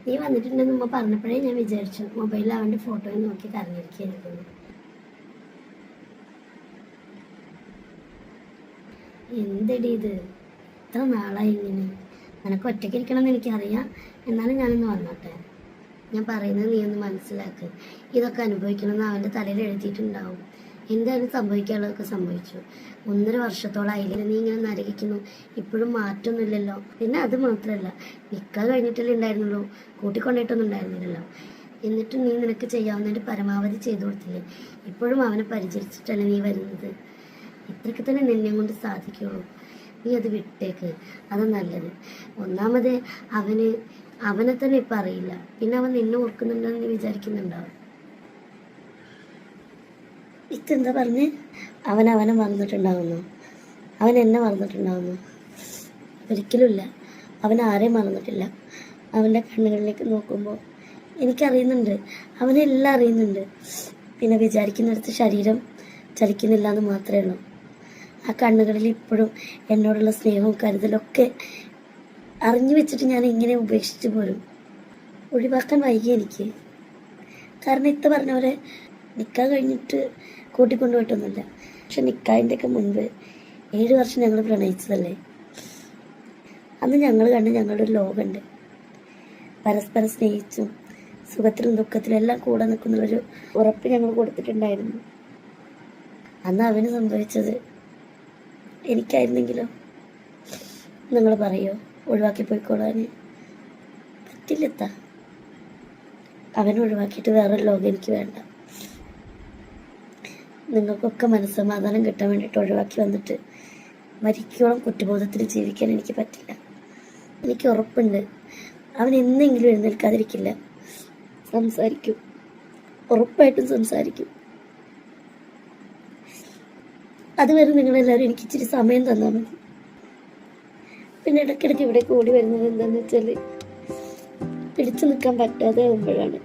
നീ വന്നിട്ടുണ്ടെന്ന് ഉമ്മ പറഞ്ഞപ്പോഴേ ഞാൻ വിചാരിച്ചു മൊബൈലിൽ അവൻ്റെ ഫോട്ടോയിൽ നോക്കി കരഞ്ഞിരിക്കുന്നു. എന്തടി ഇത്, ഇത്ര നാളായി ഇങ്ങനെ? നിനക്ക് ഒറ്റയ്ക്ക് ഇരിക്കണമെന്ന് എനിക്കറിയാം, എന്നാലും ഞാനൊന്ന് വന്നോട്ടെ. ഞാൻ പറയുന്നത് നീ ഒന്ന് മനസ്സിലാക്ക്. ഇതൊക്കെ അനുഭവിക്കണമെന്ന് അവൻ്റെ തലയിൽ എഴുതിയിട്ടുണ്ടാവും. എന്തായാലും സംഭവിക്കാനുള്ളതൊക്കെ സംഭവിച്ചു. 1.5 വർഷത്തോളായില്ലേ നീ ഇങ്ങനെ നരകിക്കുന്നു, ഇപ്പോഴും മാറ്റമൊന്നുമില്ലല്ലോ. പിന്നെ അത് മാത്രമല്ല, നിൽക്കാൻ കഴിഞ്ഞിട്ടല്ലേ ഉണ്ടായിരുന്നുള്ളൂ, കൂട്ടിക്കൊണ്ടിട്ടൊന്നും ഉണ്ടായിരുന്നില്ലല്ലോ. എന്നിട്ടും നീ നിനക്ക് ചെയ്യാവുന്നതിൻ്റെ പരമാവധി ചെയ്തു കൊടുത്തില്ലേ? ഇപ്പോഴും അവനെ പരിചരിച്ചിട്ടല്ലേ നീ വരുന്നത്? ഇത്രയ്ക്ക് തന്നെ നിന്നെ കൊണ്ട് സാധിക്കുള്ളൂ. നീ അത് വിട്ടേക്ക്, അത് നല്ലത്. ഒന്നാമത് അവനെ തന്നെ ഇപ്പം അറിയില്ല, പിന്നെ അവൻ നിന്നെ ഓർക്കുന്നുണ്ടെന്ന് നീ വിചാരിക്കുന്നുണ്ടാവും. ഇതെന്താ പറഞ്ഞ്? അവനെ മറന്നിട്ടുണ്ടാവുന്നു? അവൻ എന്നെ മറന്നിട്ടുണ്ടാവുന്നു? ഒരിക്കലുമില്ല. അവൻ ആരെയും മറന്നിട്ടില്ല. അവൻ്റെ കണ്ണുകളിലേക്ക് നോക്കുമ്പോൾ എനിക്കറിയുന്നുണ്ട്, അവനെല്ലാം അറിയുന്നുണ്ട്. പിന്നെ വിചാരിക്കുന്നിടത്ത് ശരീരം ചലിക്കുന്നില്ല എന്ന് മാത്രമേ ഉള്ളൂ. ആ കണ്ണുകളിൽ ഇപ്പോഴും എന്നോടുള്ള സ്നേഹവും കരുതലൊക്കെ അറിഞ്ഞു വെച്ചിട്ട് ഞാൻ ഇങ്ങനെ ഉപേക്ഷിച്ച് പോരും. ഒഴിവാക്കാൻ വൈകി എനിക്ക്. കാരണം ഇത്ത പറഞ്ഞ പോലെ നിൽക്കാൻ കഴിഞ്ഞിട്ട് കൂട്ടിക്കൊണ്ടുപോയിട്ടൊന്നുമില്ല. പക്ഷെ നിൽക്കാതിൻ്റെയൊക്കെ മുൻപ് 7 വർഷം ഞങ്ങൾ പ്രണയിച്ചതല്ലേ. അന്ന് ഞങ്ങൾ കണ്ട് ഞങ്ങളുടെ ഒരു ലോകമുണ്ട്. പരസ്പരം സ്നേഹിച്ചും സുഖത്തിലും ദുഃഖത്തിലും എല്ലാം കൂടെ നിൽക്കുന്നൊരു ഉറപ്പ് ഞങ്ങൾ കൊടുത്തിട്ടുണ്ടായിരുന്നു. അന്ന് അവന് സംഭവിച്ചത് എനിക്കായിരുന്നെങ്കിലോ? നിങ്ങൾ പറയോ ഒഴിവാക്കി പോയിക്കോളാൻ? പറ്റില്ലെത്താ. അവനെ ഒഴിവാക്കിയിട്ട് വേറൊരു ലോകം എനിക്ക് വേണ്ട. നിങ്ങൾക്കൊക്കെ മനസ്സമാധാനം കിട്ടാൻ വേണ്ടിയിട്ട് ഒഴിവാക്കി വന്നിട്ട് മരിക്കോളം കുറ്റബോധത്തിൽ ജീവിക്കാൻ എനിക്ക് പറ്റില്ല. എനിക്ക് ഉറപ്പുണ്ട് അവൻ എന്നെങ്കിലും എഴുന്നേൽക്കാതിരിക്കില്ല. സംസാരിക്കും, ഉറപ്പായിട്ടും സംസാരിക്കും. അതുവരെ നിങ്ങളെല്ലാവരും എനിക്ക് ഇച്ചിരി സമയം തന്നാൽ മതി. പിന്നെ ഇടയ്ക്കിടയ്ക്ക് ഇവിടെ കൂടി വരുന്നത് എന്താണെന്ന് വെച്ചാൽ പിടിച്ചു നിൽക്കാൻ പറ്റാതെ ആകുമ്പോഴാണ്.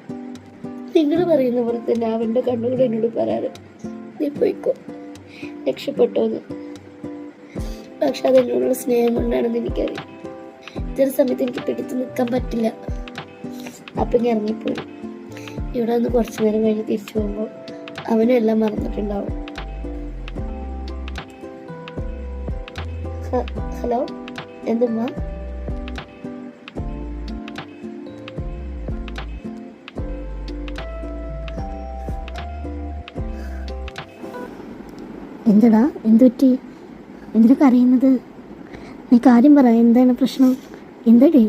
നിങ്ങൾ പറയുന്ന പോലെ തന്നെ അവൻ്റെ കണ്ണുകൂടെ എന്നോട് പറയാറ്, നീ പോയിക്കോ, രക്ഷപ്പെട്ടോന്ന്. പക്ഷെ അതെന്നോടുള്ള സ്നേഹം കൊണ്ടാണെന്ന് എനിക്കറിയാം. ചില സമയത്ത് എനിക്ക് പിടിച്ചു നിൽക്കാൻ പറ്റില്ല. അപ്പം ഞാൻ ഇറങ്ങിപ്പോയി. ഇവിടെ നിന്ന് കുറച്ചു നേരം കഴിഞ്ഞ് തിരിച്ചു പോകുമ്പോൾ അവനും എല്ലാം മറന്നിട്ടുണ്ടാവും. ഹലോ, എന്തുമ്മ? എന്തടാ, എന്തു പറ്റി? എന്തിനൊക്കെ അറിയുന്നത്? നീ കാര്യം പറ, എന്താണ് പ്രശ്നം? എന്തടി?